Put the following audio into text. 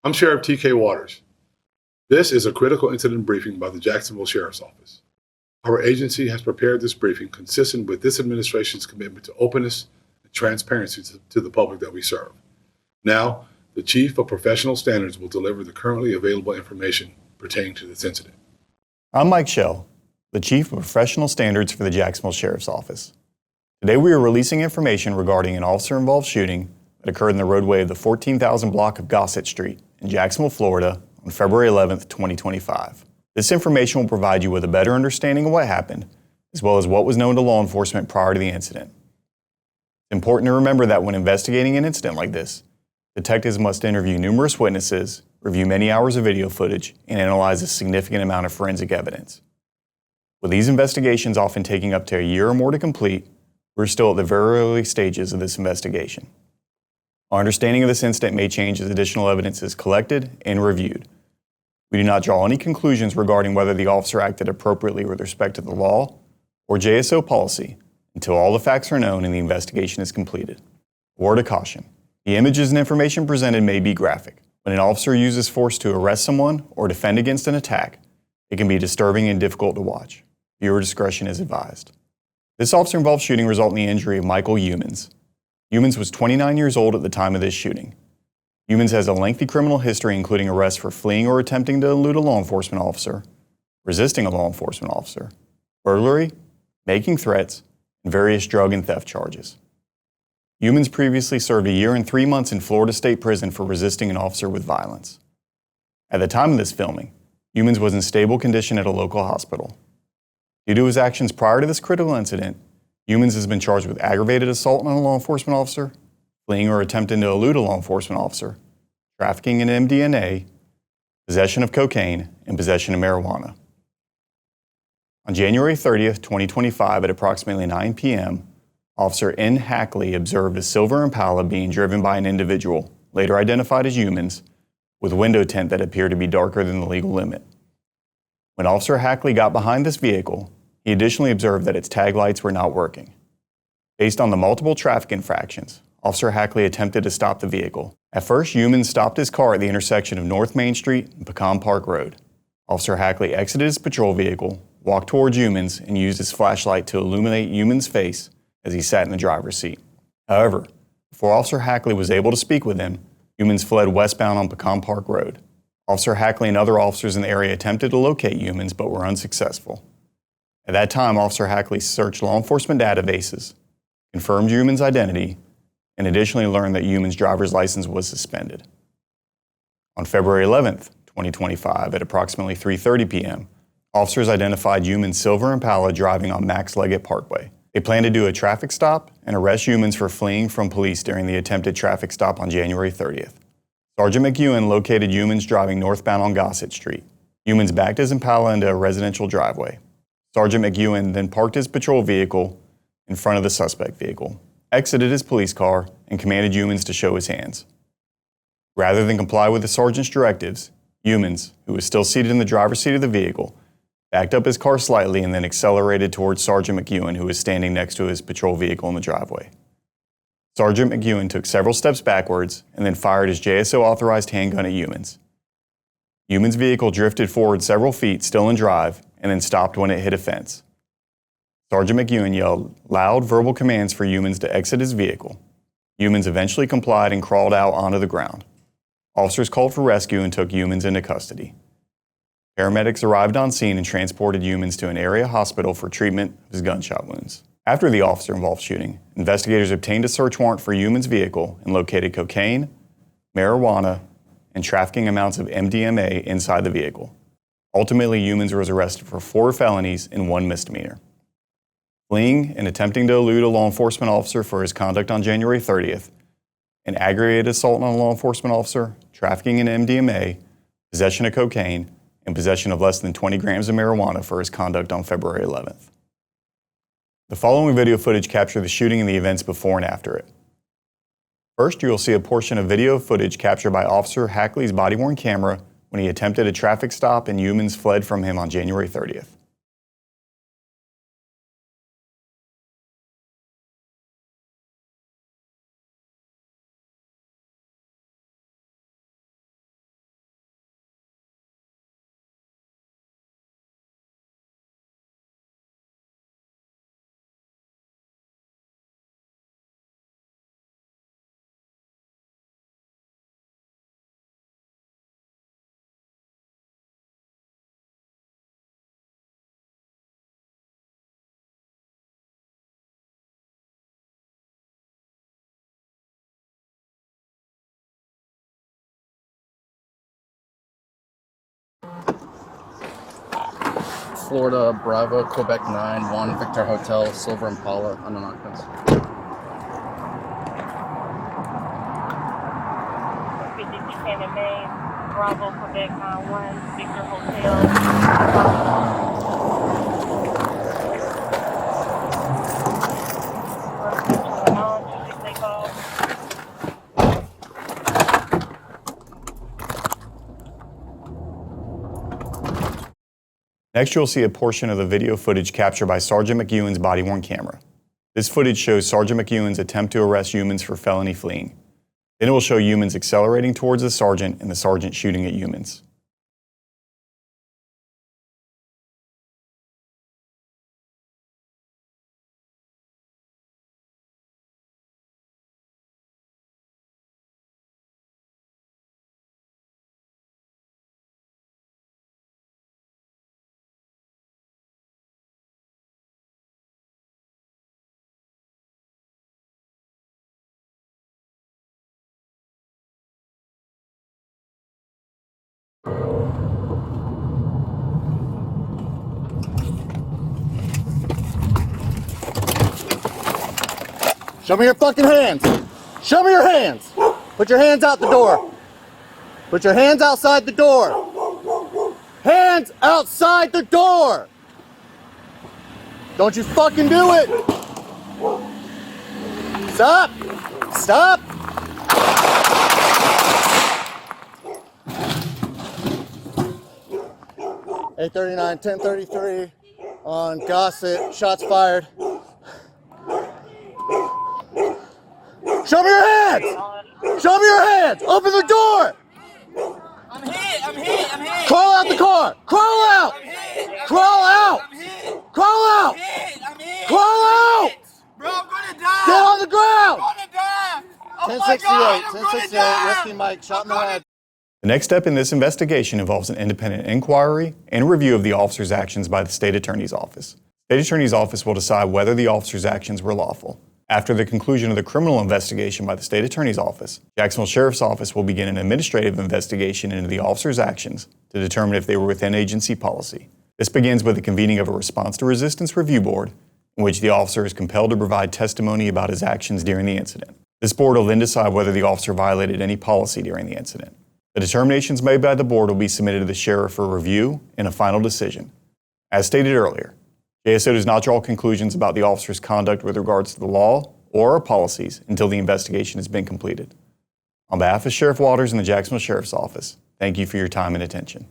I'm Sheriff T.K. Waters. This is a critical incident briefing by the Jacksonville Sheriff's Office. Our agency has prepared this briefing consistent with this administration's commitment to openness and transparency to the public that we serve. Now, the Chief of Professional Standards will deliver the currently available information pertaining to this incident. I'm Mike Schell, the Chief of Professional Standards for the Jacksonville Sheriff's Office. Today we are releasing information regarding an officer-involved shooting that occurred in the roadway of the 14,000 block of Gossett Street in Jacksonville, Florida on February 11, 2025. This information will provide you with a better understanding of what happened, as well as what was known to law enforcement prior to the incident. It's important to remember that when investigating an incident like this, detectives must interview numerous witnesses, review many hours of video footage, and analyze a significant amount of forensic evidence. With these investigations often taking up to a year or more to complete, we're still at the very early stages of this investigation. Our understanding of this incident may change as additional evidence is collected and reviewed. We do not draw any conclusions regarding whether the officer acted appropriately with respect to the law or JSO policy until all the facts are known and the investigation is completed. A word of caution. The images and information presented may be graphic. When an officer uses force to arrest someone or defend against an attack, it can be disturbing and difficult to watch. Viewer discretion is advised. This officer-involved shooting resulted in the injury of Michael Youmans. Youmans was 29 years old at the time of this shooting. Youmans has a lengthy criminal history including arrests for fleeing or attempting to elude a law enforcement officer, resisting a law enforcement officer, burglary, making threats, and various drug and theft charges. Youmans previously served 1 year and 3 months in Florida State Prison for resisting an officer with violence. At the time of this filming, Youmans was in stable condition at a local hospital. Due to his actions prior to this critical incident, Youmans has been charged with aggravated assault on a law enforcement officer, fleeing or attempting to elude a law enforcement officer, trafficking in MDMA, possession of cocaine, and possession of marijuana. On January 30, 2025 at approximately 9 p.m., Officer Hackley observed a silver Impala being driven by an individual, later identified as Youmans, with window tint that appeared to be darker than the legal limit. When Officer Hackley got behind this vehicle, he additionally observed that its tag lights were not working. Based on the multiple traffic infractions, Officer Hackley attempted to stop the vehicle. At first, Youmans stopped his car at the intersection of North Main Street and Pecan Park Road. Officer Hackley exited his patrol vehicle, walked towards Youmans, and used his flashlight to illuminate Youmans' face as he sat in the driver's seat. However, before Officer Hackley was able to speak with him, Youmans fled westbound on Pecan Park Road. Officer Hackley and other officers in the area attempted to locate Youmans but were unsuccessful. At that time, Officer Hackley searched law enforcement databases, confirmed Youmans' identity, and additionally learned that Youmans' driver's license was suspended. On February 11, 2025, at approximately 3:30 p.m., officers identified Youmans' silver Impala driving on Max Leggett Parkway. They planned to do a traffic stop and arrest Youmans for fleeing from police during the attempted traffic stop on January 30th. Sergeant McEwan located Youmans driving northbound on Gossett Street. Youmans backed his Impala into a residential driveway. Sergeant McEwan then parked his patrol vehicle in front of the suspect vehicle, exited his police car, and commanded Youmans to show his hands. Rather than comply with the sergeant's directives, Youmans, who was still seated in the driver's seat of the vehicle, backed up his car slightly and then accelerated towards Sergeant McEwan, who was standing next to his patrol vehicle in the driveway. Sergeant McEwan took several steps backwards and then fired his JSO authorized handgun at Youmans. Youmans' vehicle drifted forward several feet, still in drive, and then stopped when it hit a fence. Sergeant McEwan yelled loud verbal commands for Youmans to exit his vehicle. Youmans eventually complied and crawled out onto the ground. Officers called for rescue and took Youmans into custody. Paramedics arrived on scene and transported Youmans to an area hospital for treatment of his gunshot wounds. After the officer-involved shooting, investigators obtained a search warrant for Youmans' vehicle and located cocaine, marijuana, and trafficking amounts of MDMA inside the vehicle. Ultimately, Youmans was arrested for 4 felonies and 1 misdemeanor. Fleeing and attempting to elude a law enforcement officer for his conduct on January 30th, an aggravated assault on a law enforcement officer, trafficking in MDMA, possession of cocaine, and possession of less than 20 grams of marijuana for his conduct on February 11th. The following video footage captured the shooting and the events before and after it. First, you will see a portion of video footage captured by Officer Hackley's body-worn camera when he attempted a traffic stop and Youmans fled from him on January 30th. Florida, Bravo, Quebec 9, 1 Victor Hotel, Silver Impala, unknown occupants. Bravo, Quebec 9-1, Victor Hotel. Next, you'll see a portion of the video footage captured by Sergeant McEwan's body-worn camera. This footage shows Sergeant McEwan's attempt to arrest Youmans for felony fleeing. Then it will show Youmans accelerating towards the sergeant and the sergeant shooting at Youmans. Show me your fucking hands. Show me your hands. Put your hands out the door. Put your hands outside the door. Hands outside the door. Don't you fucking do it. Stop. Stop. 𝙬𝙬𝙬𝙬 1033 on Gossett. Shots fired. Show me your hands! Show me your hands! Open the door! I'm hit. Crawl out the car! Crawl out! Crawl out! Crawl out! Crawl out! Bro, I'm gonna die. Get on the ground! I'm gonna die. Oh my 1068, God, I'm gonna 1068, die. Whiskey Mike, shot in the head. The next step in this investigation involves an independent inquiry and review of the officer's actions by the State Attorney's Office. The State Attorney's Office will decide whether the officer's actions were lawful. After the conclusion of the criminal investigation by the State Attorney's Office, Jacksonville Sheriff's Office will begin an administrative investigation into the officer's actions to determine if they were within agency policy. This begins with the convening of a response to resistance review board, in which the officer is compelled to provide testimony about his actions during the incident. This board will then decide whether the officer violated any policy during the incident. The determinations made by the board will be submitted to the sheriff for review and a final decision. As stated earlier, JSO does not draw conclusions about the officer's conduct with regards to the law or our policies until the investigation has been completed. On behalf of Sheriff Waters and the Jacksonville Sheriff's Office, thank you for your time and attention.